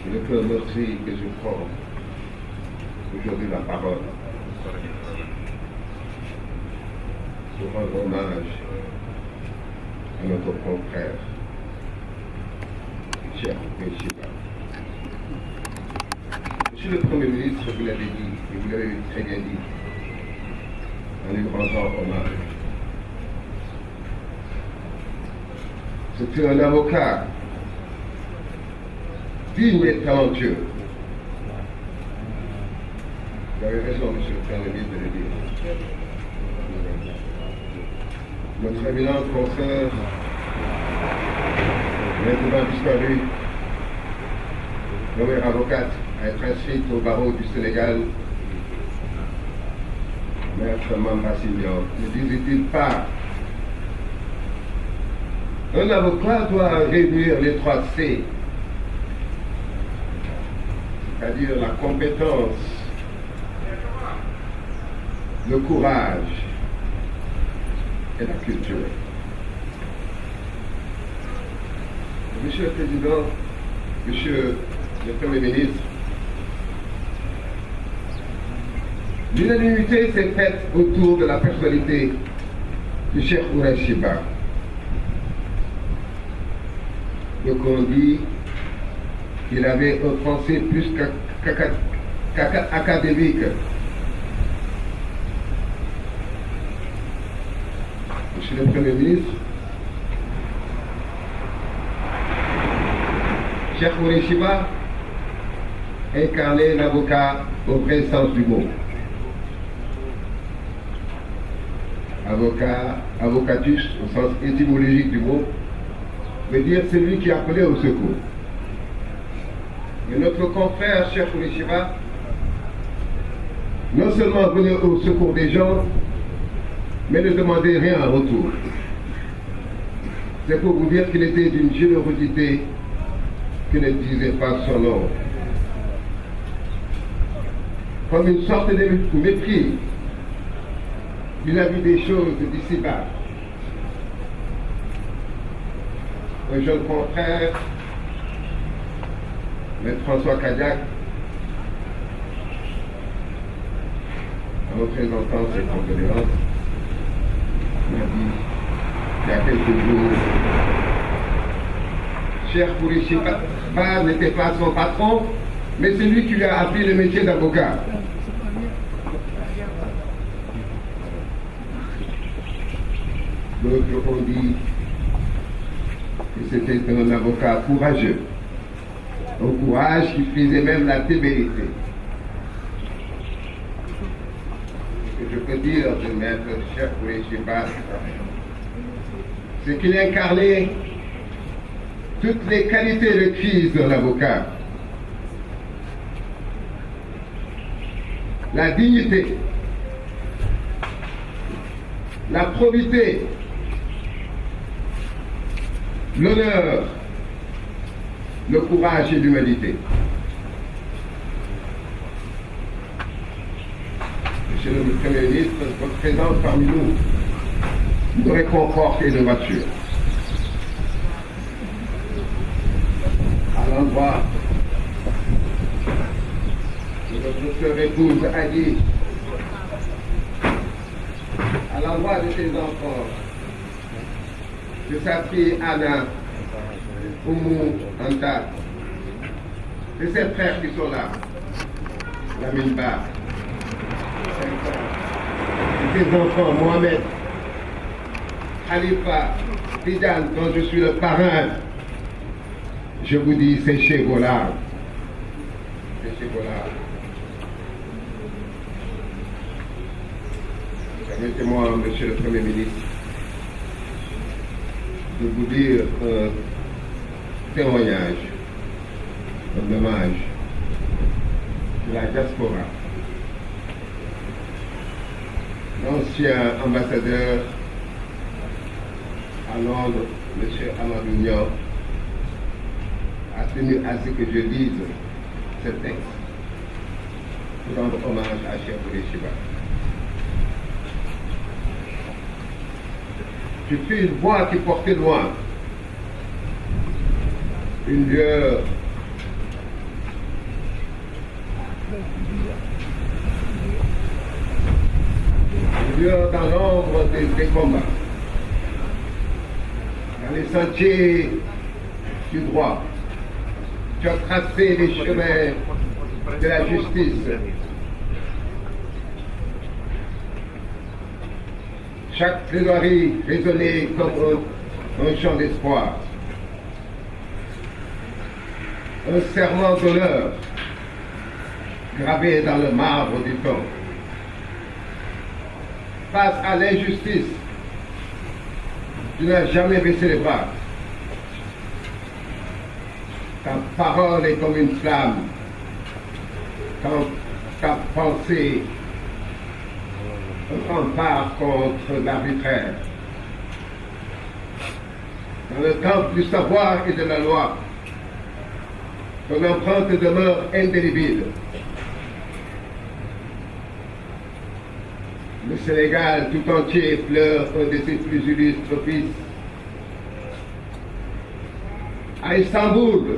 Le cœur meurtri que je prends aujourd'hui la parole pour rendre hommage à notre confrère, cher Shiba. Monsieur le Premier ministre, vous l'avez dit, et vous l'avez très bien dit, en lui rendant hommage. C'était un avocat digne et talentueux. Vous avez raison, monsieur le Premier ministre, de le dire. Notre éminente consoeur, maintenant disparue, nommée avocate à être inscrite au barreau du Sénégal, Maître Mamba Signor, ne disait-il pas: un avocat doit réunir les 3 C, c'est-à-dire la compétence, le courage et la culture. Monsieur le Président, Monsieur le Premier ministre, l'unanimité s'est faite autour de la personnalité du Cheikh Ourey Shiba. Donc on dit qu'il avait un français plus qu'académique. Monsieur le Premier ministre, Cheikh Ourey Shiba incarnait l'avocat au vrai sens du mot. Avocat, avocatus au sens étymologique du mot, veut dire celui qui appelait au secours. Et notre confrère Cheikh Ourey Shiba non seulement venait au secours des gens, mais ne demandait rien en retour. C'est pour vous dire qu'il était d'une générosité qui ne disait pas son nom. Comme une sorte de mépris vis-à-vis des choses d'ici-bas. Un jeune confrère, M. François Kadiak, en représentant ses condoléances, m'a dit il y a quelques jours, Cheikh Ourey Shiba n'était pas son patron, mais c'est lui qui lui a appris le métier d'avocat. D'autres ont dit que c'était un avocat courageux, un courage qui faisait même la témérité. Ce que je peux dire de Maître Cheikh Ourey Shiba, c'est qu'il incarnait toutes les qualités requises d'un avocat. La dignité, la probité, l'honneur, le courage et l'humanité. Monsieur le Premier ministre, votre présence parmi nous nous réconforte et nous rassure. À l'endroit de notre sœur épouse Ali, à l'endroit de ses enfants, de sa fille Anna, Oumou, Anta, de ses frères qui sont là, Lamine Ba, de ses enfants, Mohamed, Khalifa, Tidane, dont je suis le parrain, je vous dis, séchez vos larmes. Séchez vos larmes. Permettez-moi, Monsieur le Premier ministre, de vous dire un témoignage, un hommage de la diaspora. L'ancien ambassadeur à Londres, M. Amadou Niang, a tenu à ce que je lise ce texte pour rendre hommage à Cheikh Ourey Shiba. Je fus une voix qui portait loin une lueur Dans l'ombre des combats, dans les sentiers du droit, tu as tracé les chemins de la justice. Chaque plaidoirie résonnait comme un chant d'espoir, un serment d'honneur gravé dans le marbre du temps. Face à l'injustice, tu n'as jamais baissé les bras. Ta parole est comme une flamme, quand ta pensée un rempart contre l'arbitraire. Dans le temple du savoir et de la loi, ton empreinte demeure indélébile. Le Sénégal tout entier pleure un de ses plus illustres fils. À Istanbul,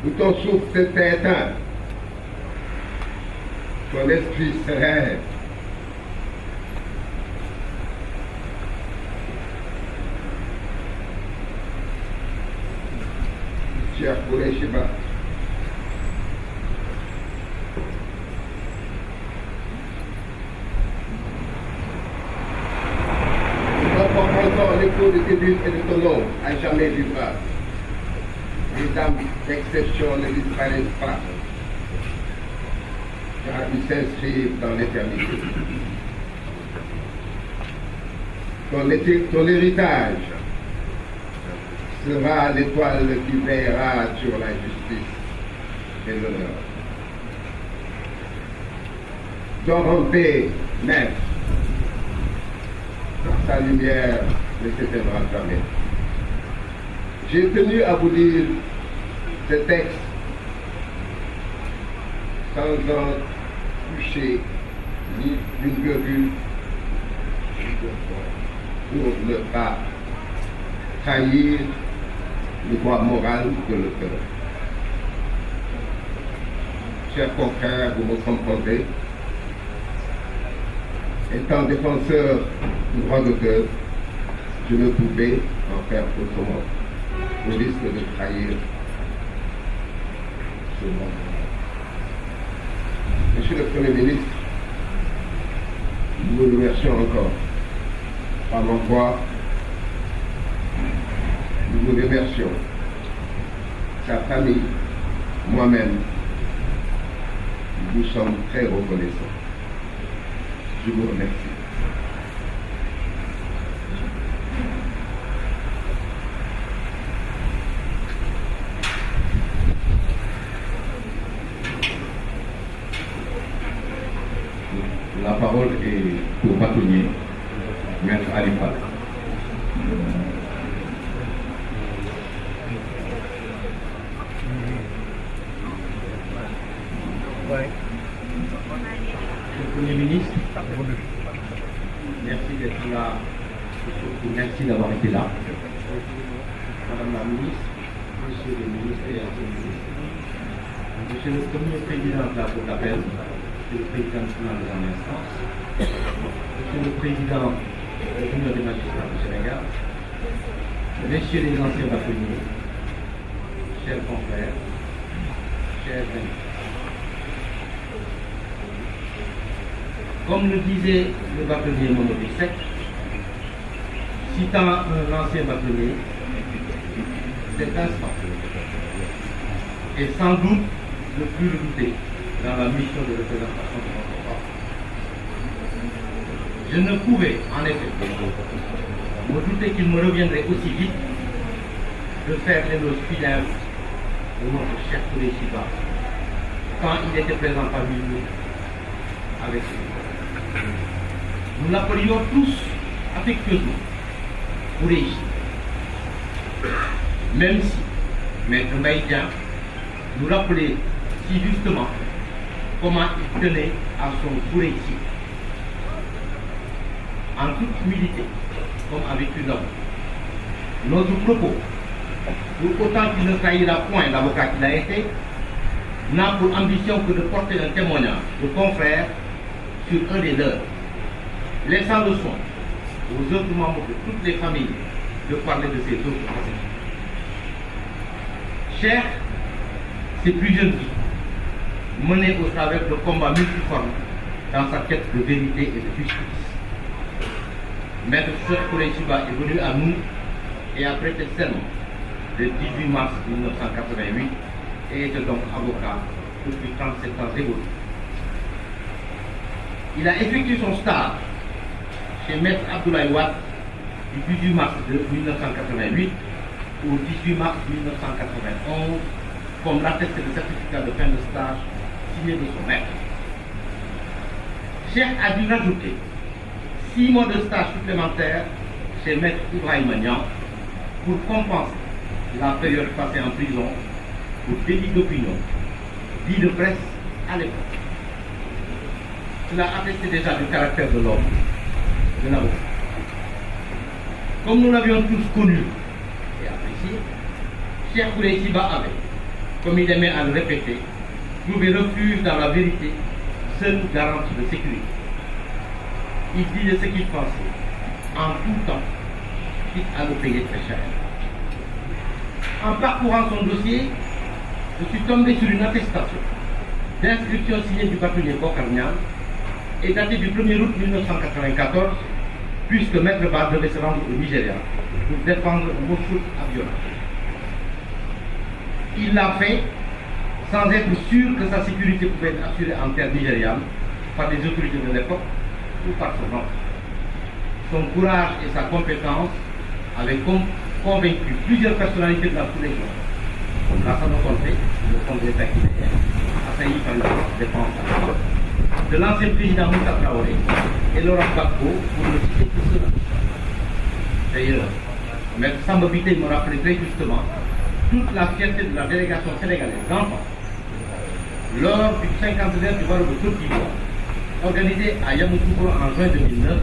où ton souffle s'est éteint, ton esprit se rêve. Cher Koulé Chiba, l'écho de tes bulles et de ton nom à jamais vivra. Les âmes d'exception ne disparaissent pas, car ils s'inscrivent dans l'éternité. Ton héritage sera l'étoile qui veillera sur la justice et l'honneur. Dors en paix, maître, car sa lumière ne s'éteindra jamais. J'ai tenu à vous lire ce texte sans en toucher ni une virgule pour ne pas trahir le droit moral de l'auteur. Chers confrères, vous me comprendrez, étant défenseur du droit d'auteur, je ne pouvais en faire autrement, au risque de trahir ce monde. Monsieur le Premier ministre, nous vous remercions encore. Par mon voix, nous vous remercions. Sa famille, moi-même, nous sommes très reconnaissants. Je vous remercie. La parole est pour bâtonnier, Maître Ali Fall. Monsieur le Premier ministre, merci d'être là, surtout merci d'avoir été là. Madame la ministre, Monsieur le ministre et le ministre, Monsieur le Premier Président de la Cour d'appel, Monsieur le Président national de la instance, Monsieur le Président de l'Union des magistrats du Sénégal, Messieurs les anciens bâtonniers, chers confrères, chers amis. Comme le disait le bâtonnier Mamadou Seck, citant un ancien bâtonnier, cet instant est sans doute le plus redouté dans la mission de représentation de notre corps. Je ne pouvais, en effet, me douter qu'il me reviendrait aussi vite de faire l'éloge fidèle de notre cher Koulé Chiba quand il était présent parmi nous avec lui. Nous l'appelions tous affectueusement Koulé Chiba. Même si Maître Mbaïdian nous rappelait si justement comment il tenait à son Koulé Chiba. En toute humilité, comme avec une homme. Notre propos, pour autant qu'il ne trahira point l'avocat qu'il a été, n'a pour ambition que de porter un témoignage de confrères sur un des leurs, laissant le soin aux autres membres de toutes les familles de parler de ces autres processus. Cheikh, c'est plusieurs vies menées au travers de combats multiformes dans sa quête de vérité et de justice. Maître Cheikh Khoureyssi Ba est venu à nous et a prêté serment le 18 mars 1988 et était donc avocat depuis 37 ans révolus. Il a effectué son stage chez Maître Abdoulaye Wade du 18 mars 1988 au 18 mars 1991, comme l'atteste le certificat de fin de stage signé de son maître. Cheikh a dû rajouter 6 mois de stage supplémentaire chez Maître Ibrahima Niang pour compenser la période passée en prison pour délit d'opinion, dit de presse à l'époque. Cela attestait déjà du caractère de l'homme, de l'avocat. Comme nous l'avions tous connu et apprécié, Cheikh Khoureyssi Ba avait, comme il aimait à le répéter, trouvé refuge dans la vérité, seule garantie de sécurité. Il disait ce qu'il pensait, en tout temps, quitte à le payer très cher. En parcourant son dossier, je suis tombé sur une attestation d'inscription signée du bâtonnier Bokar Niang et datée du 1er août 1994, puisque Maître Ba devait se rendre au Nigeria pour défendre Moshood Abiola. Il l'a fait sans être sûr que sa sécurité pouvait être assurée en terre nigériane par les autorités de l'époque ou par son oncle. Son courage et sa compétence avaient convaincu plusieurs personnalités de la sous-région, comme Lassana Conté, le congrès taquinien, assailli par la défense de l'ancien président Moussa Traoré et Laurent Gbagbo, pour ne citer que cela. D'ailleurs, Maître Samba Bitèye me rappelait très justement toute la fierté de la délégation sénégalaise d'enfants lors du 50e du barreau de Côte d'Ivoire, organisé à Yamoussoukro en juin 2009.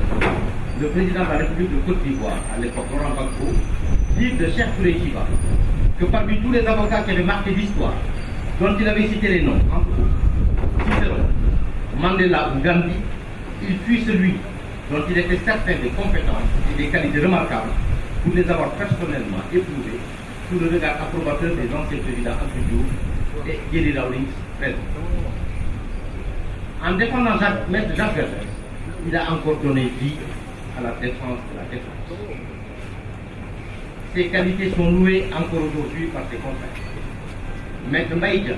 Le président de la République de Côte d'Ivoire, à l'époque Laurent Gbagbo, dit de Cheikh Khoureyssi Ba que parmi tous les avocats qui avaient marqué l'histoire, dont il avait cité les noms, entre autres Cicéron, Mandela ou Gandhi, il fut celui dont il était certain des compétences et des qualités remarquables pour les avoir personnellement éprouvées sous le regard approbateur des anciens présidents Abdou Diouf et Jerry Rawlings présents. En défendant Maître Jacques Vergès, il a encore donné vie à la défense de la défense. Ses qualités sont louées encore aujourd'hui par ses confrères. Maître Maïdja,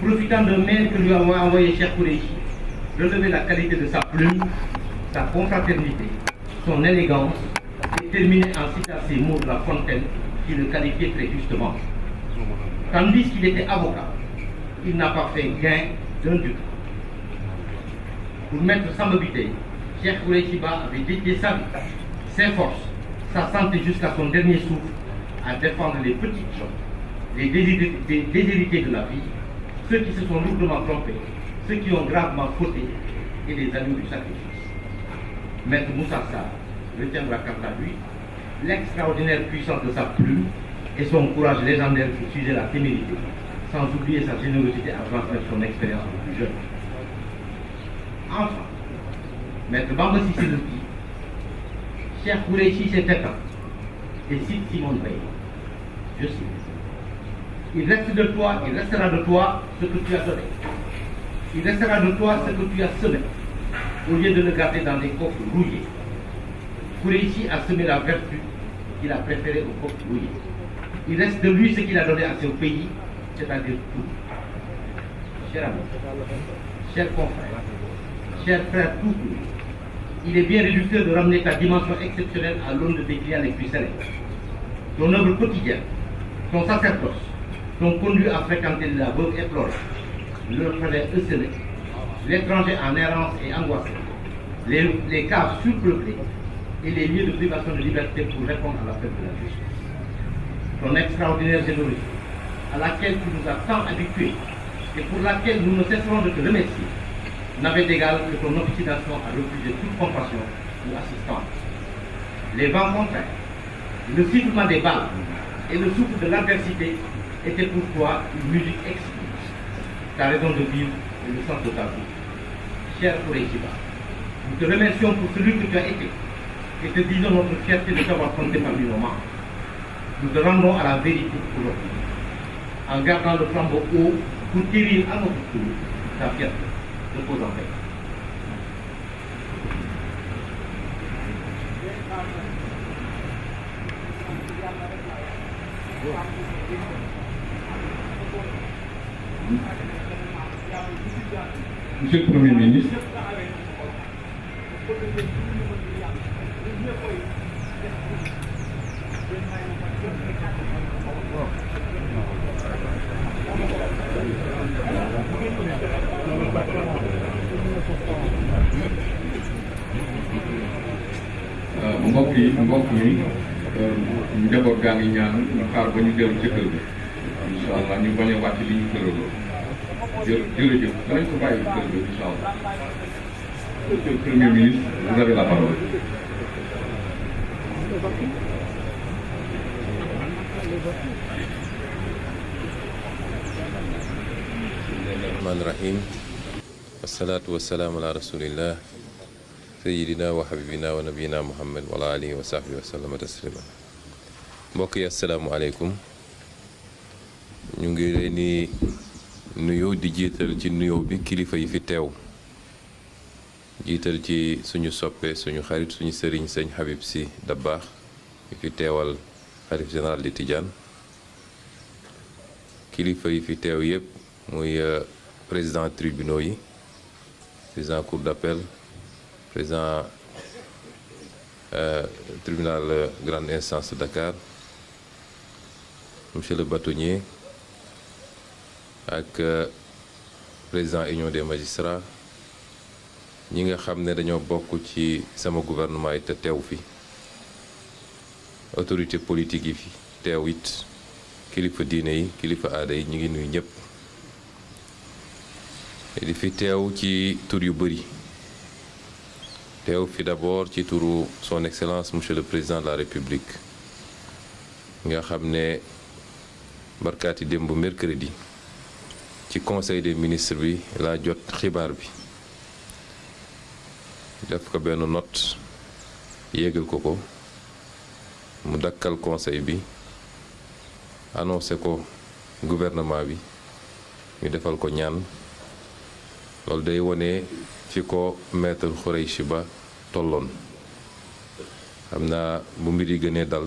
profitant d'un mail que lui a envoyé Cheikh Khoureyssi, relevait la qualité de sa plume, sa confraternité, son élégance, et terminait en citant ces mots de La Fontaine qui le qualifiait très justement. Tandis qu'il était avocat, il n'a pas fait gain d'un ducat. Pour Maître Samba Bitèye, Cheikh Khoureyssi Ba avait dédié sa vie, ses forces, sa santé jusqu'à son dernier souffle à défendre les petites gens, les déshérités de la vie, ceux qui se sont lourdement trompés, ceux qui ont gravement fauté et les agneaux du sacrifice. Maître Moussa Sarr retiendra quant à lui l'extraordinaire puissance de sa plume et son courage légendaire pour suivre la témérité, sans oublier sa générosité à transmettre son expérience aux plus jeunes. Enfin, Maître Bamba Cissé le dit, Cheikh Khoureyssi s'est éteint et cite Simone Veil. Je cite, il reste de toi, il restera de toi ce que tu as donné. Il restera de toi ce que tu as semé, au lieu de le garder dans des coffres rouillés. Khoureyssi a semé la vertu qu'il a préférée aux coffres rouillés. Il reste de lui ce qu'il a donné à son pays, c'est-à-dire tout. Chers amis, chers confrères, chers frères tout court, il est bien réducteur de ramener ta dimension exceptionnelle à l'aune de tes clients les plus célèbres. Ton œuvre quotidienne, ton sacerdoce, t'ont conduit à fréquenter la veuve éplorée, l'orphelin esselé, l'étranger en errance et angoissé, les caves surpeuplées et les lieux de privation de liberté pour répondre à l'appel de la justice. Ton extraordinaire générosité, à laquelle tu nous as tant habitués et pour laquelle nous ne cesserons de te remercier, n'avait d'égal que ton obstination à refuser toute compassion ou assistance. Les vents contraires, le sifflement des balles et le souffle de l'adversité étaient pour toi une musique exquise. ta raison de vivre et le sens de ta vie. Cher Koureychiba, nous te remercions pour celui que tu as été et te disons notre fierté de t'avoir compté parmi nos membres. Nous te rendons à la vérité aujourd'hui, en gardant le flambeau haut pour tirer à notre tour ta fierté. Repose en paix. Monsieur le Premier ministre, mbokk yi njaboot gaa ngi ñaan ñu xaar ba ñu dellu ci kër gi incha allah ñu bañ a wàcc li ñu tëraloo jërëjëf danañ ko bàyyi kër gi incha allah. Monsieur le Premier ministre, vous avez la parole. Rahmaan Rahim. Wasalaatu wasalaamu ala rasulillah sayidina wa habibina wa nabiyina Muhammad wa ala alihi wa sahbihi wa sallama taslima. Mbokk yi asalaamualeykum. ñu ngi leen di nuyu di jiital ci nuyoo bi kilifa yi fi teew. jiital ci suñu soppe suñu xarit suñu sëriñ sëñ Habib Sy Dabakh yi fi teewal xalif général di Tidiane. kilifa yi fi teew yépp muy président tribunaux yi, président cour d'appel, président tribunal grande instance de Dakar, monsieur le bâtonnier ak président union des magistrats, ñi nga xam ne dañoo bokk ci sama gouvernement yi te teew fi, autorité politique yi fi teew it, kilifa diine yi kilifa aada yi ñu ngi nuyu ñëpp. di fi teew ci tur yu bëri teew fi d'abord ci turu son excellence monsieur le président de la république nga xam ne barkaati démb mercredi ci conseil des ministres bi laa jot xibaar bi def ko benn note yéegal ko mu dakkal conseil bi annoncé ko gouvernement bi ñu defal ko ñaan. loolu day wone fi ko maître Khoureychiba tolloon xam naa bu mbir yi gënee dal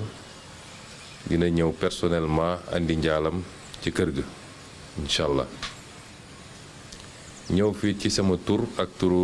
dina ñëw personnellement andi njaalam ci kër ga incha allah ñëw fii ci sama tur ak turu